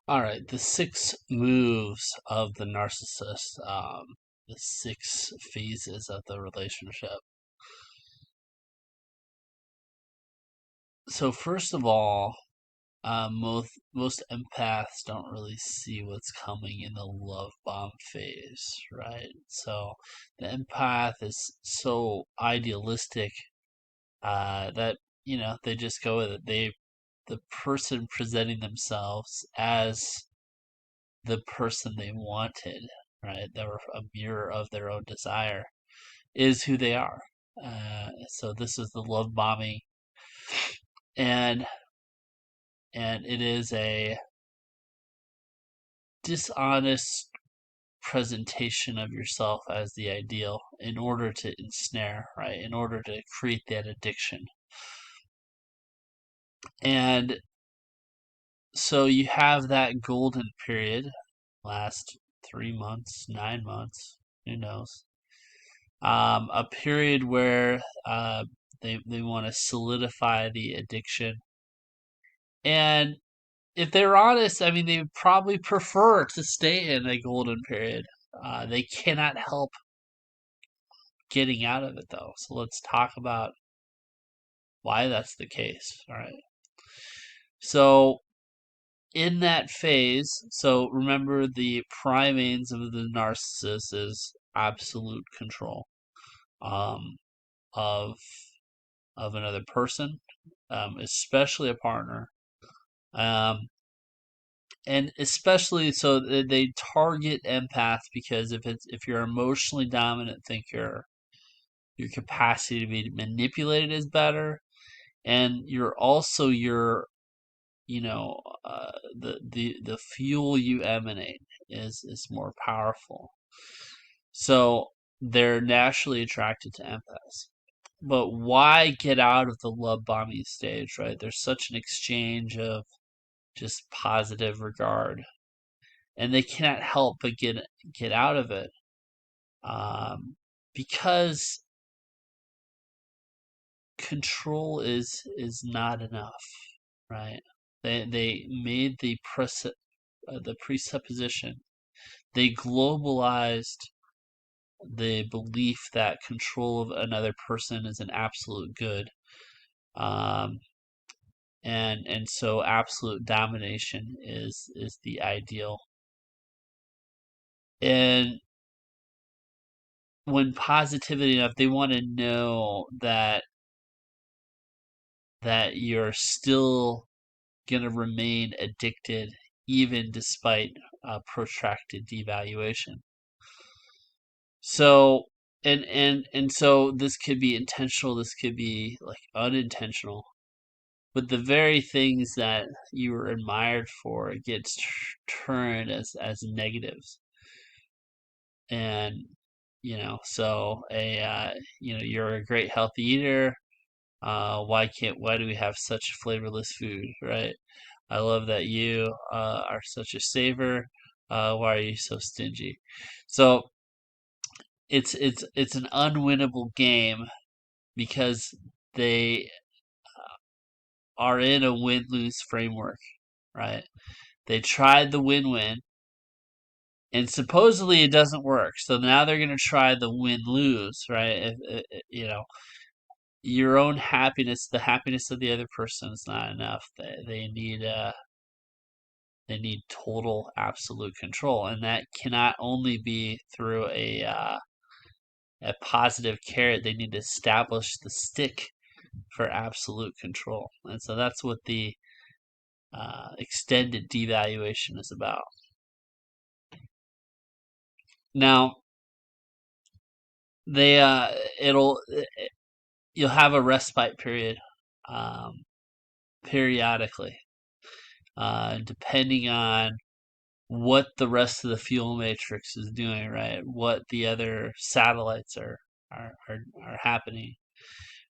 All right, the 6 moves of the narcissist, the 6 phases of the relationship. So first of all, most empaths don't really see what's coming in the love bomb phase, right? So the empath is so idealistic that they just go with it. The person presenting themselves as the person they wanted, right? They were a mirror of their own desire, is who they are. So this is the love bombing, and it is a dishonest presentation of yourself as the ideal in order to ensnare, right? In order to create that addiction. And so you have that golden period, last 3 months, 9 months, who knows? A period where they want to solidify the addiction. And if they're honest, I mean, they would probably prefer to stay in a golden period. They cannot help getting out of it, though. So let's talk about why that's the case. All right. So in that phase, so remember the primates of the narcissist is absolute control um, of another person, especially a partner, um, and especially so they target empaths because if you're emotionally dominant, think your capacity to be manipulated is better, and you're also the fuel you emanate is more powerful. So they're naturally attracted to empaths. But why get out of the love bombing stage, right? There's such an exchange of just positive regard, and they cannot help but get out of it, because control is not enough, right? They made the presupposition. They globalized the belief that control of another person is an absolute good. Um, and so absolute domination is the ideal. And when positivity enough, they want to know that you're still going to remain addicted even despite protracted devaluation. So and so this could be intentional, this could be like unintentional, but the very things that you were admired for gets turned as negatives. And so you're a great healthy eater. Why do we have such flavorless food, right? I love that you are such a saver. Why are you so stingy? So it's an unwinnable game because they are in a win-lose framework, right? They tried the win-win, and supposedly it doesn't work. So now they're going to try the win-lose, right? Your own happiness, the happiness of the other person is not enough. They need total absolute control, and that cannot only be through a positive carrot. They need to establish the stick for absolute control, and so that's what the extended devaluation is about. Now, they it'll you'll have a respite period, um, periodically, depending on what the rest of the fuel matrix is doing, right? What the other satellites are happening.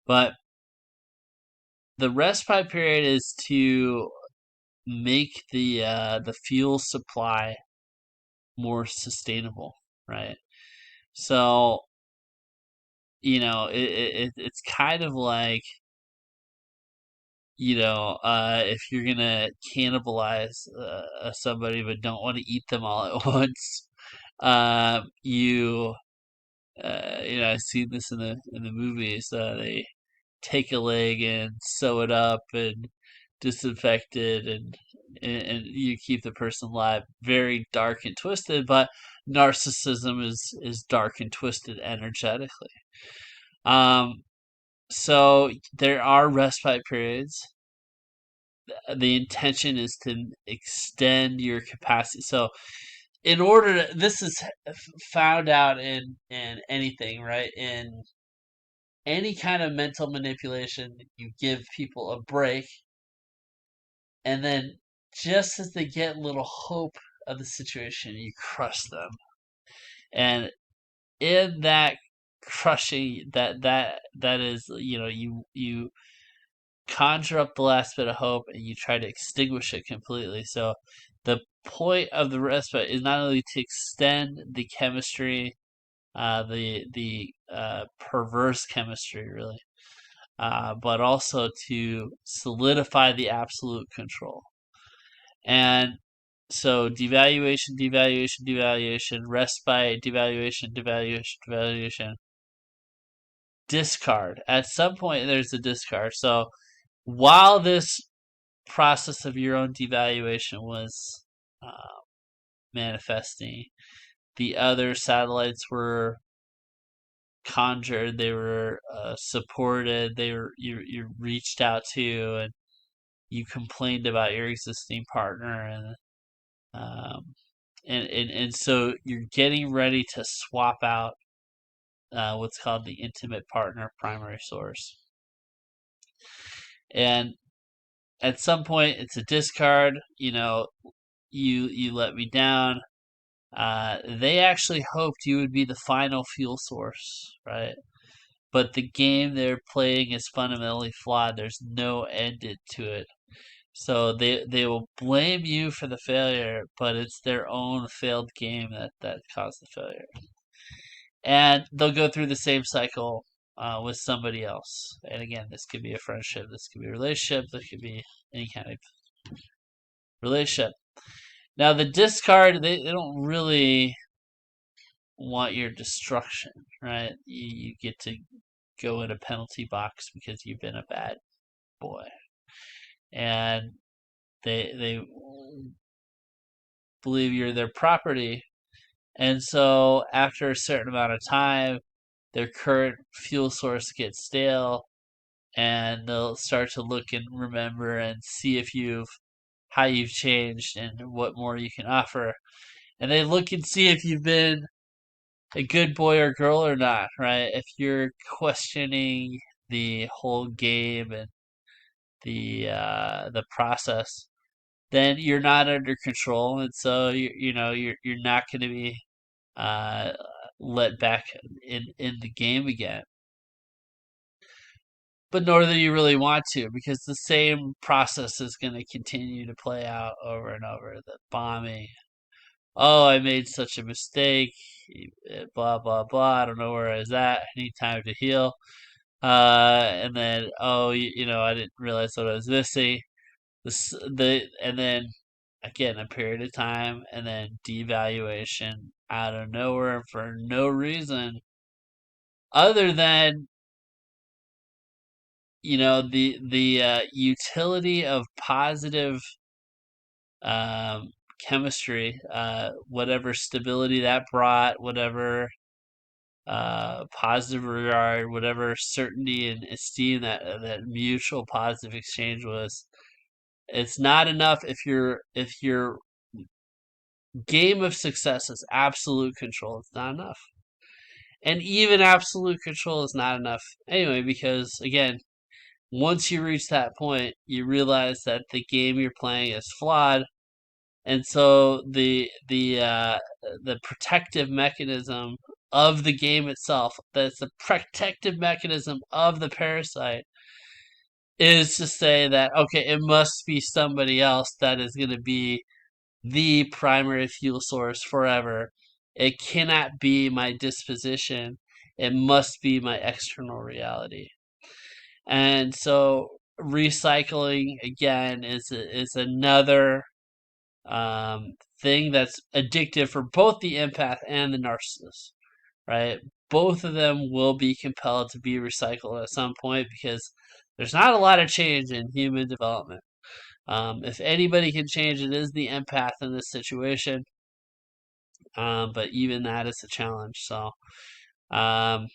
But the respite period is to make the fuel supply more sustainable, right? So it's kind of like if you're gonna cannibalize somebody but don't want to eat them all at once, you I've seen this in the movies. They take a leg and sew it up and disinfect it, and you keep the person alive. Very dark and twisted, but narcissism is dark and twisted energetically. Um, so there are respite periods. The intention is to extend your capacity. So in order to, this is found out in anything, right? In any kind of mental manipulation, you give people a break, and then just as they get a little hope of the situation, you crush them. And in that crushing, that is, you conjure up the last bit of hope and you try to extinguish it completely. So the point of the respite is not only to extend the chemistry, the perverse chemistry, really, but also to solidify the absolute control. And so devaluation, devaluation, devaluation, respite, devaluation, devaluation, devaluation, discard. At some point, there's a discard. So while this process of your own devaluation was manifesting, the other satellites were conjured, they were supported, you reached out to, and you complained about your existing partner, um, and so you're getting ready to swap out what's called the intimate partner primary source. And at some point, it's a discard. You let me down. They actually hoped you would be the final fuel source, right? But the game they're playing is fundamentally flawed. There's no end to it. So they will blame you for the failure, but it's their own failed game that caused the failure. And they'll go through the same cycle with somebody else. And again, this could be a friendship, this could be a relationship, this could be any kind of relationship. Now, the discard, they don't really want your destruction, right? You get to go in a penalty box because you've been a bad boy. And they believe you're their property. And so after a certain amount of time, their current fuel source gets stale, and they'll start to look and remember and see if how you've changed and what more you can offer. And they look and see if you've been a good boy or girl or not, right? If you're questioning the whole game and the process, then you're not under control, and so you're not going to be uh, let back in the game again. But nor do you really want to, because the same process is going to continue to play out over and over. The bombing. Oh, I made such a mistake. Blah blah blah. I don't know where I was at. I need time to heal. And then, oh, I didn't realize what I was missing. And then again a period of time, and then devaluation out of nowhere for no reason other than the utility of positive chemistry, whatever stability that brought, whatever positive regard, whatever certainty and esteem that mutual positive exchange was. It's not enough if your game of success is absolute control. It's not enough. And even absolute control is not enough anyway, because again, once you reach that point, you realize that the game you're playing is flawed, and so the protective mechanism of the game itself, that's the protective mechanism of the parasite, is to say that okay, it must be somebody else that is going to be the primary fuel source forever. It cannot be my disposition. It must be my external reality. And so recycling again is another thing that's addictive for both the empath and the narcissist, right? Both of them will be compelled to be recycled at some point because there's not a lot of change in human development. If anybody can change, it is the empath in this situation. But even that is a challenge. So, um,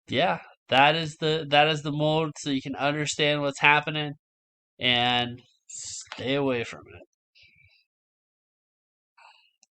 yeah, that is the mode, so you can understand what's happening and stay away from it.